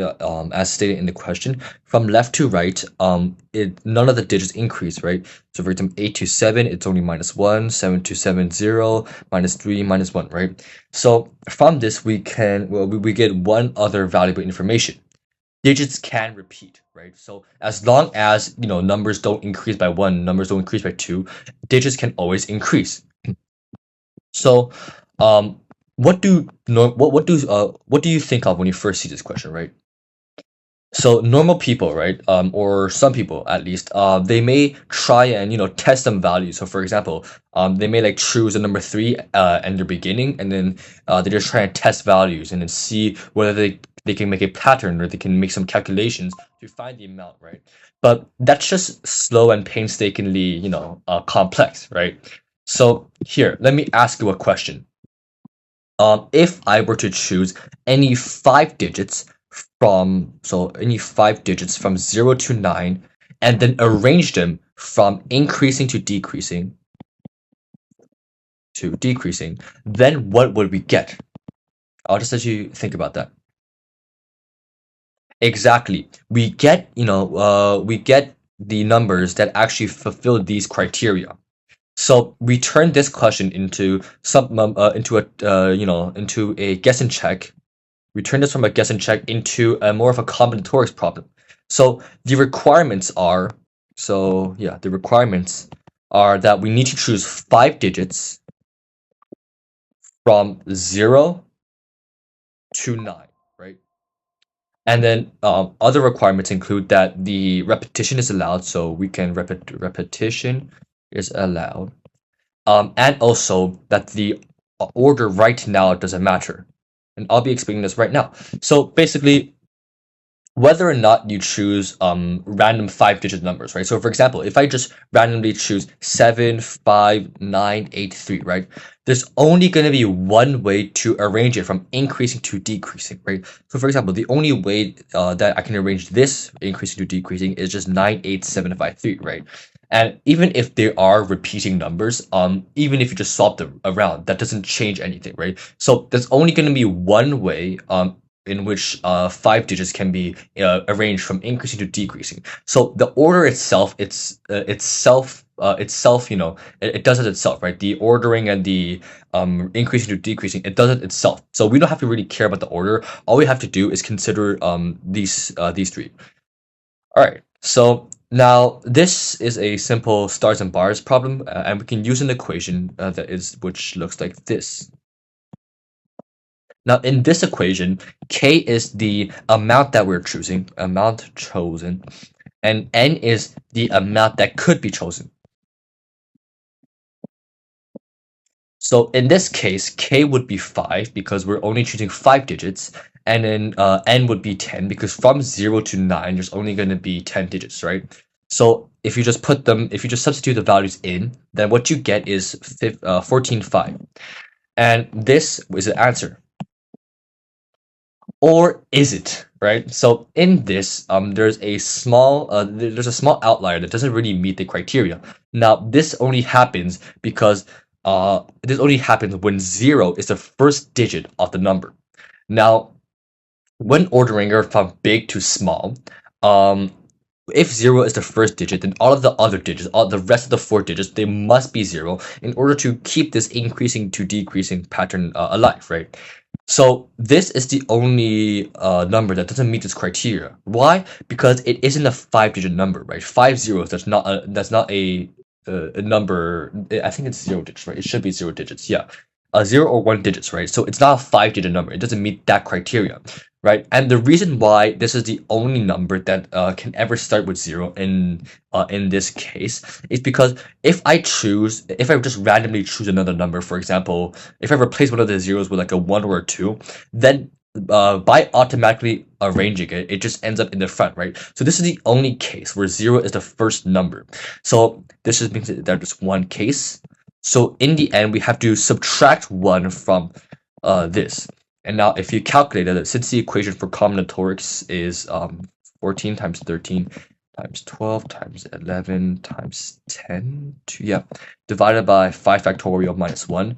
as stated in the question, from left to right, none of the digits increase, right? So for example, 8 to 7, it's only -1, 7 to 7, 0, -3, -1, right? So from this, we get one other valuable information. Digits can repeat, right? So as long as numbers don't increase by 1, numbers don't increase by 2, digits can always increase. So, what do no what do you think of when you first see this question, right? So normal people, right, or some people at least, they may try and test some values. So for example, they may like choose a number three in the beginning, and then they just try and test values and then see whether they can make a pattern or they can make some calculations to find the amount, right? But that's just slow and painstakingly, complex, right? So here, let me ask you a question. If I were to choose any five digits any 5 digits from 0 to 9 and then arrange them from increasing to decreasing, then what would we get? I'll just let you think about that. Exactly. We get the numbers that actually fulfill these criteria. So we turn this question into a guess and check. We turn this from a guess and check into a more of a combinatorics problem. So the requirements are, that we need to choose 5 digits from 0 to 9, right? And then other requirements include that the repetition is allowed, so we can repetition is allowed, and also that the order right now doesn't matter. And I'll be explaining this right now. So basically, whether or not you choose random 5 digit numbers, right? So for example, if I just randomly choose 7, 5, 9, 8, 3, right? There's only going to be one way to arrange it from increasing to decreasing, right? So for example, the only way that I can arrange this increasing to decreasing is just 9, 8, 7, 5, 3, right? And even if they are repeating numbers, even if you just swap them around, that doesn't change anything, right? So there's only going to be one way in which 5 digits can be arranged from increasing to decreasing. So the order itself, it does it itself, right? The ordering and the increasing to decreasing, it does it itself. So we don't have to really care about the order. All we have to do is consider these three. All right. So now this is a simple stars and bars problem, and we can use an equation which looks like this. Now, in this equation, k is the amount that we're choosing, amount chosen, and n is the amount that could be chosen. So in this case, k would be 5 because we're only choosing 5 digits, and then n would be 10 because from 0 to 9, there's only going to be 10 digits, right? So if you just substitute the values in, then what you get is 14.5. And this is the answer. Or is it, right? So in this, there's a small outlier that doesn't really meet the criteria. Now this only happens because this only happens when 0 is the first digit of the number. Now, when ordering from big to small, if 0 is the first digit, then all of the other digits, all the rest of the 4 digits, they must be 0 in order to keep this increasing to decreasing pattern alive, right? So this is the only number that doesn't meet this criteria. Why? Because it isn't a 5 digit number, right? 5 zeros. That's not a number. I think it's 0 digits, right? It should be 0 digits. Yeah, 0 or 1 digits, right? So it's not a 5 digit number. It doesn't meet that criteria, right? And the reason why this is the only number that can ever start with 0 in this case is because if I just randomly choose another number, for example, if I replace one of the zeros with like a 1 or a 2, then by automatically arranging it, it just ends up in the front, right? So this is the only case where 0 is the first number. So this just means that there's just one case. So in the end, we have to subtract 1 from this. And now if you calculate it, since the equation for combinatorics is 14 times 13 times 12 times 11 times 10, divided by 5 factorial minus 1.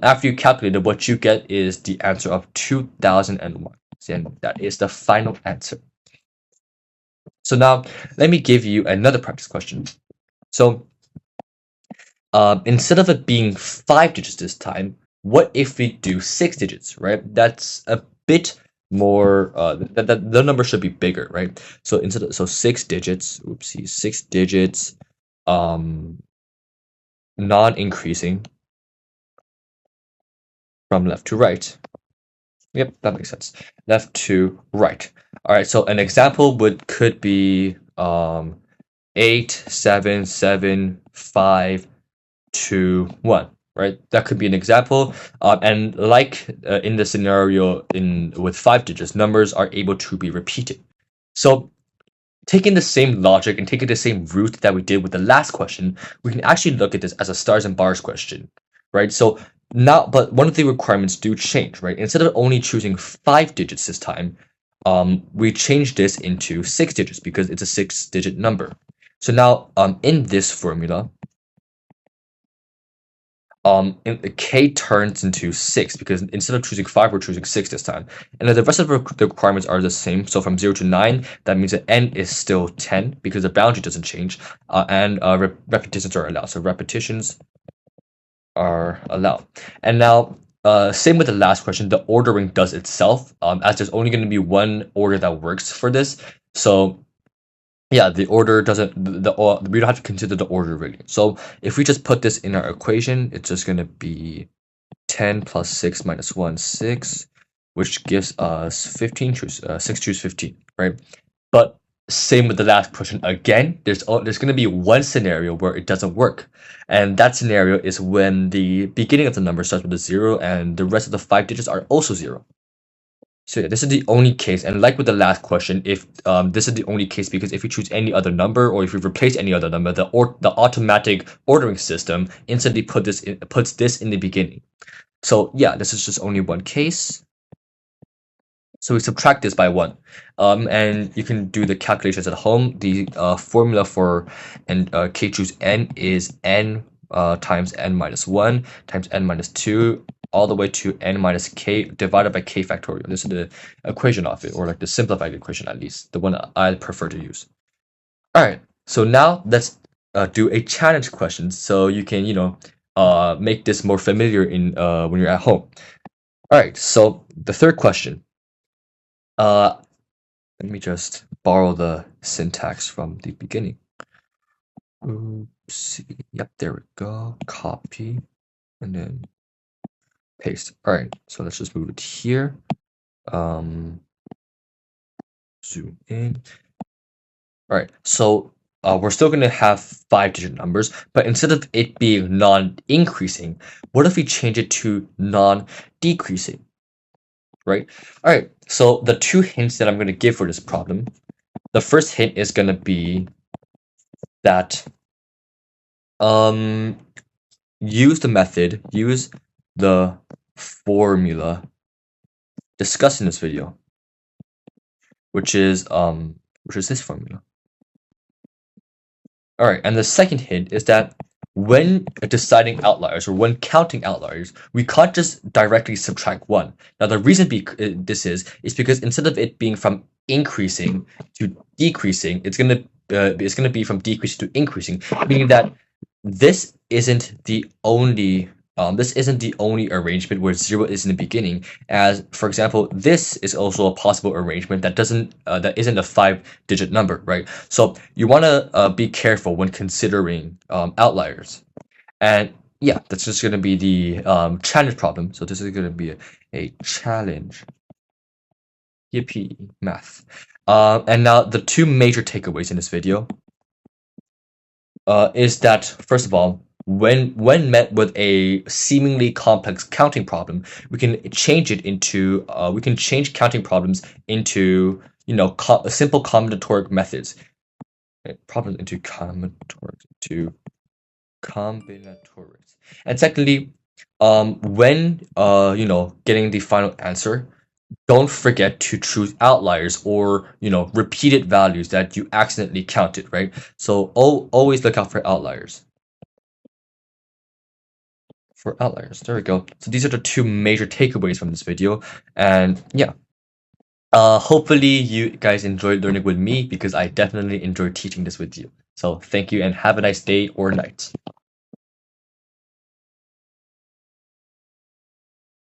After you calculate it, what you get is the answer of 2001. And that is the final answer. So now let me give you another practice question. So instead of it being 5 digits this time, what if we do 6 digits, right? That's a bit more, the number should be bigger, right? So instead of, so 6 digits, oopsie, 6 digits, non-increasing from left to right. Yep, that makes sense. Left to right. All right, so an example could be 8, 7, 7, 5, 2, 1. Right, that could be an example. And like in the scenario with 5 digits, numbers are able to be repeated. So taking the same logic and taking the same route that we did with the last question, we can actually look at this as a stars and bars question, right? So now, but one of the requirements do change, right? Instead of only choosing 5 digits this time, we change this into 6 digits because it's a 6-digit number. So now, in this formula, k turns into 6 because instead of choosing 5, we're choosing 6 this time. And then the rest of the requirements are the same. So from 0 to 9, that means that n is still 10 because the boundary doesn't change. And repetitions are allowed. So repetitions are allowed. And now, same with the last question, the ordering does itself, as there's only going to be one order that works for this. So yeah, the order doesn't, we don't have to consider the order really. So if we just put this in our equation, it's just going to be 10 plus 6 minus 1, 6, which gives us 15, 6 choose 15, right? But same with the last question. Again, there's going to be one scenario where it doesn't work. And that scenario is when the beginning of the number starts with a 0 and the rest of the 5 digits are also 0. So yeah, this is the only case, and like with the last question, if this is the only case because if you choose any other number or if you replace any other number, the automatic ordering system instantly puts this in the beginning. So yeah, this is just only one case. So we subtract this by 1, and you can do the calculations at home. The formula for k choose n is n times n minus 1 times n minus 2 all the way to n minus k divided by k factorial. This is the equation of it, or like the simplified equation at least, the one I prefer to use. All right, so now let's do a challenge question so you can, make this more familiar in when you're at home. All right, so the third question. Let me just borrow the syntax from the beginning. Oopsie. Yep, there we go. Copy and then paste. All right, so let's just move it here. Zoom in. All right, so we're still going to have 5-digit numbers, but instead of it being non-increasing, what if we change it to non-decreasing? Right? All right, so the two hints that I'm going to give for this problem, the first hint is going to be that use the formula discussed in this video, which is this formula. All right, and the second hint is that when deciding outliers or when counting outliers, we can't just directly subtract 1. Now, the reason this is because instead of it being from increasing to decreasing, it's gonna be from decreasing to increasing, meaning that this isn't the only arrangement where 0 is in the beginning. As for example, this is also a possible arrangement that isn't a 5-digit number, right? So you want to be careful when considering outliers. And yeah, that's just going to be the challenge problem. So this is going to be a challenge. Yippee, math. And now the two major takeaways in this video is that, first of all, when met with a seemingly complex counting problem, we can change counting problems into simple combinatoric methods. Problems into combinatorics. And secondly, when getting the final answer, don't forget to choose outliers or repeated values that you accidentally counted, right? So always look out for outliers. There we go. So these are the two major takeaways from this video, and yeah. Hopefully you guys enjoyed learning with me because I definitely enjoyed teaching this with you. So thank you and have a nice day or night.